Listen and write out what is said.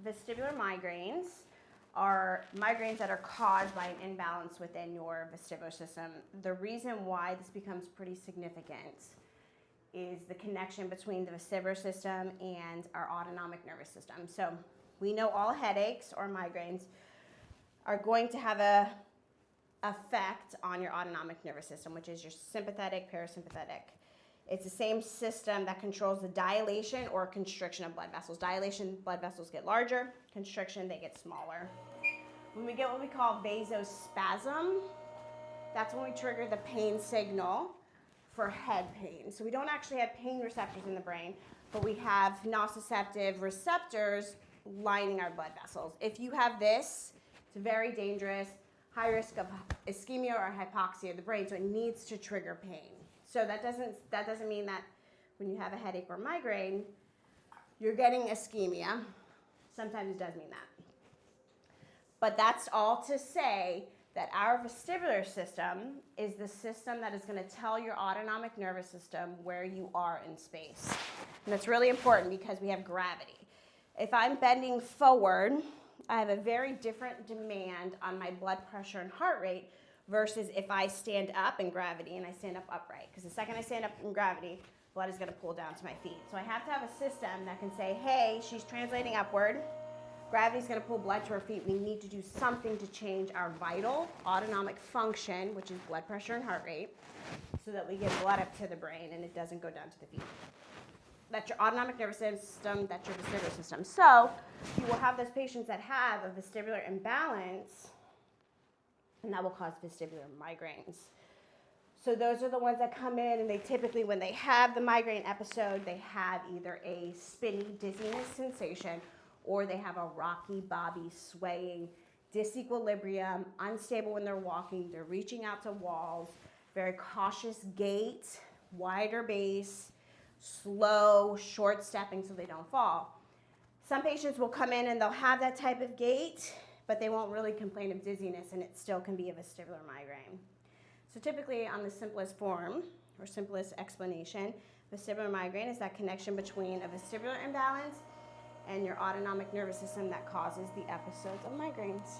vestibular migraines are migraines that are caused by an imbalance within your vestibular system. The reason why this becomes pretty significant is the connection between the vestibular system and our autonomic nervous system. So we know all headaches or migraines are going to have a effect on your autonomic nervous system, which is your sympathetic, parasympathetic. It's the same system that controls the dilation or constriction of blood vessels. Dilation, blood vessels get larger. Constriction, they get smaller. When we get what we call vasospasm, that's when we trigger the pain signal for head pain. So we don't actually have pain receptors in the brain, but we have nociceptive receptors lining our blood vessels. If you have this, it's very dangerous, high risk of ischemia or hypoxia of the brain, so it needs to trigger pain. So that doesn't mean that when you have a headache or migraine, you're getting ischemia. Sometimes it does mean that. But that's all to say that our vestibular system is the system that is going to tell your autonomic nervous system where you are in space. And that's really important because we have gravity. If I'm bending forward, I have a very different demand on my blood pressure and heart rate versus if I stand up in gravity and I stand up upright. Because the second I stand up in gravity, blood is going to pull down to my feet. So I have to have a system that can say, hey, she's translating upward. Gravity's going to pull blood to her feet. We need to do something to change our vital autonomic function, which is blood pressure and heart rate, so that we get blood up to the brain and it doesn't go down to the feet. That's your autonomic nervous system, that's your vestibular system. So you will have those patients that have a vestibular imbalance, and that will cause vestibular migraines. So those are the ones that come in, and they typically, when they have the migraine episode, they have either a spinny dizziness sensation, or they have a rocky, bobby, swaying, disequilibrium, unstable when they're walking, they're reaching out to walls, very cautious gait, wider base, slow, short stepping so they don't fall. Some patients will come in and they'll have that type of gait, but they won't really complain of dizziness, and it still can be a vestibular migraine. So typically on the simplest form, or simplest explanation, vestibular migraine is that connection between a vestibular imbalance and your autonomic nervous system that causes the episodes of migraines.